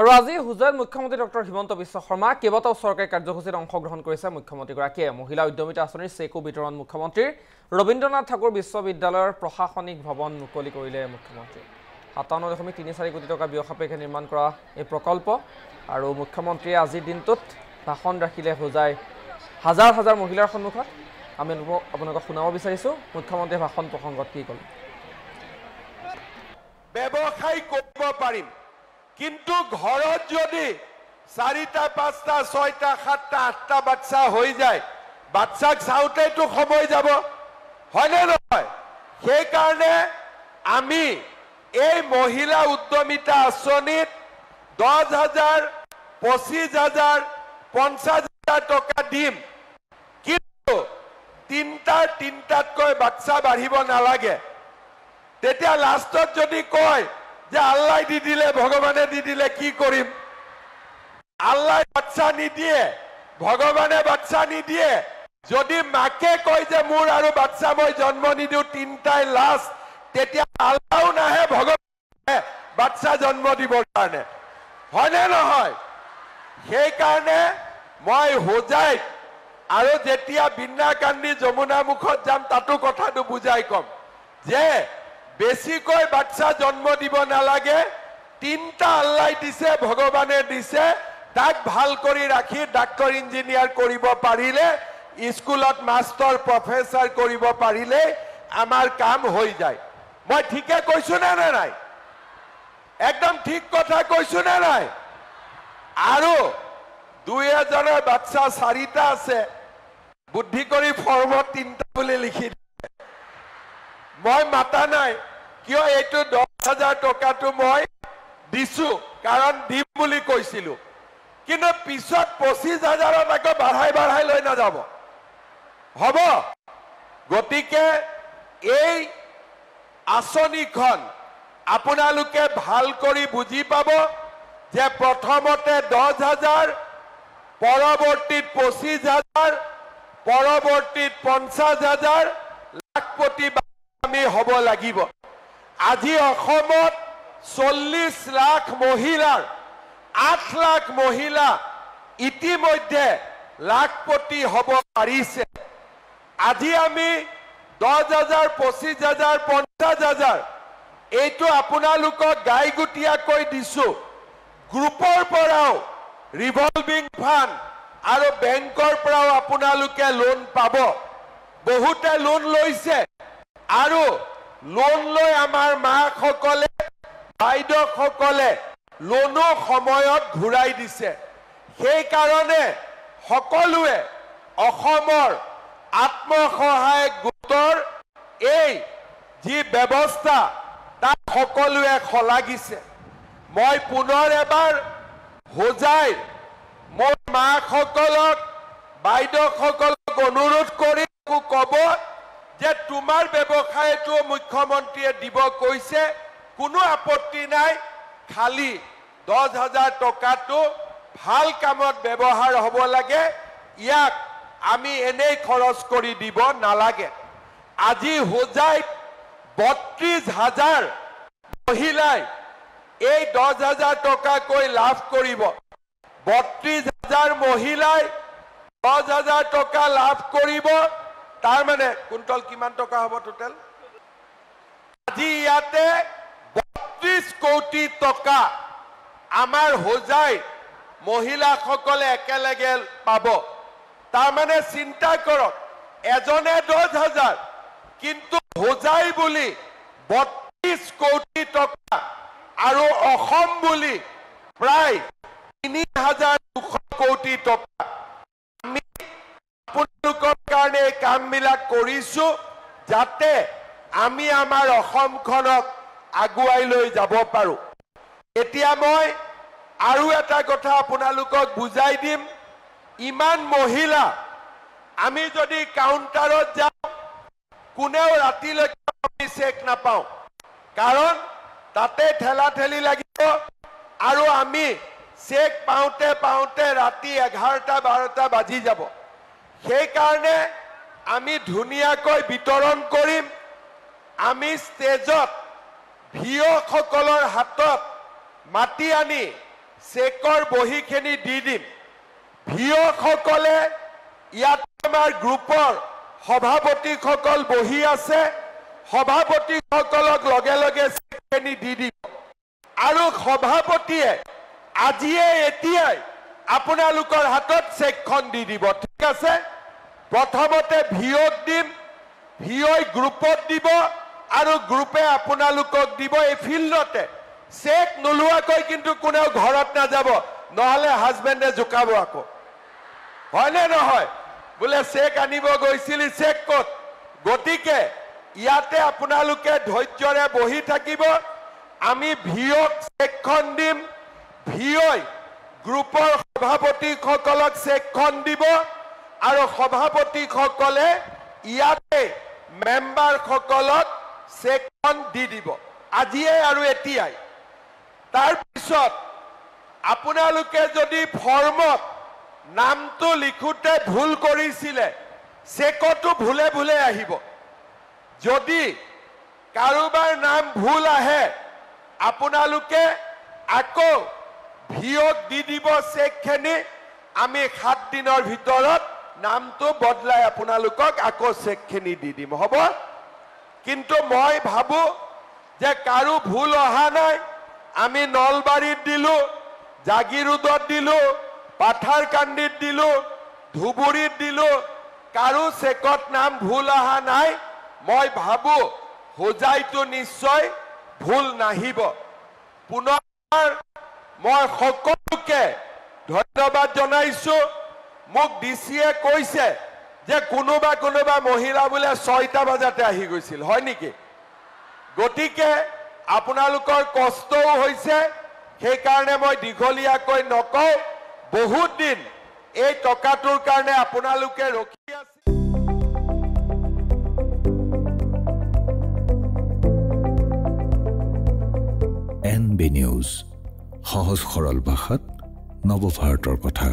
আৰু আজি হুজাইত মুখ্যমন্ত্ৰী ডক্টৰ হিমন্ত বিশ্ব শৰ্মা কেইবাটাও চৰকাৰী কাৰ্যসূচীত অংশগ্ৰহণ কৰিছে মুখ্যমন্ত্ৰীগৰাকীয়ে মহিলা উদ্যমিতা আঁচনিৰ চেকো বিতৰণ মুখ্যমন্ত্ৰীৰ ৰবীন্দ্ৰনাথ ঠাকুৰ বিশ্ববিদ্যালয়ৰ প্ৰশাসনিক ভৱন মুকলি কৰিলে মুখ্যমন্ত্ৰী 57.34 কোটি টকা ব্যয় সাপেক্ষে নিৰ্মাণ কৰা এই প্ৰকল্প আৰু মুখ্যমন্ত্ৰীয়ে আজিৰ দিনটোত ভাষণ ৰাখিলে হুজাই হাজাৰ হাজাৰ মহিলাৰ সন্মুখত আমি আপোনালোকক শুনাব বিচাৰিছো মুখ্যমন্ত্ৰীয়ে ভাষণ প্ৰসংগত কি ক'লে ব্যৱসায় কৰিব পাৰিম কিন্তু ঘৰত যদি 4টা 5টা 6টা 7টা 8টা বাচ্চা হৈ যায় বাচ্চাক চাওতেতো সময় যাব হয়নে নহয় সেই কাৰণে আমি এই মহিলা উদ্যমিতা আঁচনিত 10,000 25,000 50,000 টকা দিম কিন্তু তিনটাতকৈ বাচ্চা বাঢ়িব নালাগে তেতিয়া লাষ্টত যদি কয় যে আল্লাহ দি দিলে ভগৱানে দি দিলে কি কৰিম আল্লাহ বাচ্চা নিদিয়ে ভগৱানে বাচ্চা নিদিয়ে যদি মাকে কয় যে মোৰ আৰু বাচ্চা মই জন্ম নিদিও তিনটাই লাষ্ট তেতিয়া আল্লাহও নাহে ভগৱানে বাচ্চা জন্ম দিবৰ কাৰণে হয়নে নহয় সেই কাৰণে মই হোজাই আৰু যেতিয়া বিন্নাকান্দি যমুনা মুখত যাম তাতো কথাটো বুজাই কম যে বেছিকৈ বাচ্চা জন্ম দিব নালাগে তিনটা আল্লাহ দিছে ভগৱানে দিছে তাক ভাল কৰি ৰাখি ডাক্তৰ ইঞ্জিনিয়াৰ কৰিব পাৰিলে স্কুলত মাষ্টৰ প্ৰফেসৰ কৰিব পাৰিলে আমাৰ কাম হৈ যায় মই ঠিকে কৈছো না নাই একদম ঠিক কথা কৈছো না নাই আৰু 2,000 বাচ্চা 4টা আছে বুদ্ধি কৰি ফৰ্মত 3টা বুলি লিখি মই মাতা নাই কিয় এইটো 10,000 টকাটো মই দিছো কাৰণ দিম বুলি কৈছিলো কিন্তু পিছত 25,000 টাকা বাঢ়াই লৈ না যাব হ'ব গতিকে এই আঁচনিখন আপোনালোকে ভাল কৰি বুজি পাব যে প্ৰথমতে 10,000 পৰৱৰ্তীত 25,000 পৰৱৰ্তীত 50,000 লাখপতি আমি হ'ব লাগিব আজি অসমত 40 লাখ মহিলাৰ 8 লাখ মহিলা ইতিমধ্যে লাখপতি হ'ব পাৰিছে আজি আমি 10,000 25,000 50,000 এইটো আপোনালোকক গাইগুটিয়াকৈ দিছো গ্ৰুপৰ পৰাও ৰিভলভিং ফাণ্ড আৰু বেংকৰ পৰাও আপোনালোকে লোন পাব বহুতে লোন লৈছে আৰু লোন লৈ আমাৰ মাসকলে বাইদেউসকলে লোনো সময়ত ঘূৰাই দিছে সেই কাৰণে সকলোৱে অসমৰ আত্মসহায়ক গোটৰ এই যি ব্যৱস্থা তাক সকলোৱে খলাগিছে মই পুনৰ এবাৰ হোজাই মোৰ মাসকলক বাইদেউসকলক অনুৰোধ কৰি ক'ব যে তোমাৰ ব্যৱসায়টো মুখ্যমন্ত্ৰীয়ে দিব কৈছে কোনো আপত্তি নাই খালি 10,000 টকাটো ভাল কামত ব্যৱহাৰ হ'ব লাগে ইয়াক আমি এনেই খৰচ কৰি দিব নালাগে আজি হোজাইত 32,000 মহিলাই এই 10,000 টকাকৈ লাভ কৰিব 32,000 মহিলাই 10,000 টকা লাভ কৰিব তাৰ মানে কুইণ্টল কিমান টকা হ'ব টোটেল আজি ইয়াতে 32 কোটি টকা আমাৰ হোজাই মহিলাসকলে একেলগে পাব তাৰ মানে চিন্তা কৰক এজনে 10,000 কিন্তু হোজাই বুলি 32 কোটি টকা আৰু অসম বুলি প্ৰায় 3,200 কোটি টকা আমি আপোনালোকৰ কাৰণে কামবিলাক কৰিছো যাতে আমি আমাৰ অসমখনক আগুৱাই লৈ যাব পাৰো এতিয়া মই আৰু এটা কথা আপোনালোকক বুজাই দিম ইমান মহিলা আমি যদি কাউন্টাৰত যাওঁ কোনেও ৰাতিলৈকে আমি চেক নাপাওঁ কাৰণ তাতে ঠেলা ঠেলি লাগিব আৰু আমি চেক পাওঁতে পাওঁতে ৰাতি 11টা 12টা বাজি যাব সেই কাৰণে আমি ধুনীয়াকৈ বিতৰণ কৰিম আমি ষ্টেজত ভিঅ সকলৰ হাতত মাটি আনি চেকৰ বহীখিনি দি দিম। ভিঅ'সকলে ইয়াত আমাৰ গ্ৰুপৰ সভাপতিসকল বহি আছে, সভাপতিসকলক লগে লগে চেকখিনি দি দিব। আৰু সভাপতিয়ে আজিয়ে এতিয়াই আপোনালোকৰ হাতত চেকখন দি দিব, ঠিক আছে? প্ৰথমতে ভিঅ'ক দিম, ভিঅ'ই গ্ৰুপত দিব আৰু গ্ৰুপে আপোনালোকক দিব। এই ফিল্ডতে চেক নোলোৱাকৈ কিন্তু কোনেও ঘৰত নাযাব, নহ'লে হাজবেণ্ডে জোকাব আকৌ, হয়নে নহয়? বোলে চেক আনিব গৈছিলি, চেক ক'ত? গতিকে ইয়াতে আপোনালোকে ধৈৰ্যৰে বহি থাকিব। আমি ভিঅ'ক চেকখন দিম, ভিঅ'ই গ্ৰুপৰ সভাপতিসকলক চেকখন দিব আৰু সভাপতিসকলে ইয়াতে মেম্বাৰসকলক চেকখন দি দিব আজিয়ে আৰু এতিয়াই। তাৰপিছত আপোনালোকে যদি ফৰ্মত নামটো লিখোতে ভুল কৰিছিলে, চেকতো ভুলে ভুলে আহিব। যদি কাৰোবাৰ নাম ভুল আহে, আপোনালোকে আকৌ ভিঅ'ক দি দিব চেকখিনি। আমি 7 দিনৰ ভিতৰত নামটো বদলাই আপোনালোকক আকৌ চেকখিনি দি দিম, হ'ব? কিন্তু মই ভাবো যে কাৰো ভুল অহা নাই। আমি নলবাৰীত দিলো, জাগিৰোডত দিলো, পাথাৰকান্দিত দিলো, ধুবুৰীত দিলো, কাৰো চেকত নাম ভুল অহা নাই। মই ভাবো হোজাইতো নিশ্চয় ভুল নাহিব। পুনৰ মই সকলোকে ধন্যবাদ জনাইছো। মোক ডিচিয়ে কৈছে যে কোনোবা মহিলা বোলে 6টা বজাতে আহি গৈছিল, হয় নেকি? গতিকে আপোনালোকৰ কষ্টও হৈছে, সেইকাৰণে মই দীঘলীয়াকৈ নকওঁ। বহুত দিন এই টকাটোৰ কাৰণে আপোনালোকে ৰখি আছে। NB নিউজ, সহজ সৰল ভাষাত নৱভাৰতৰ কথা।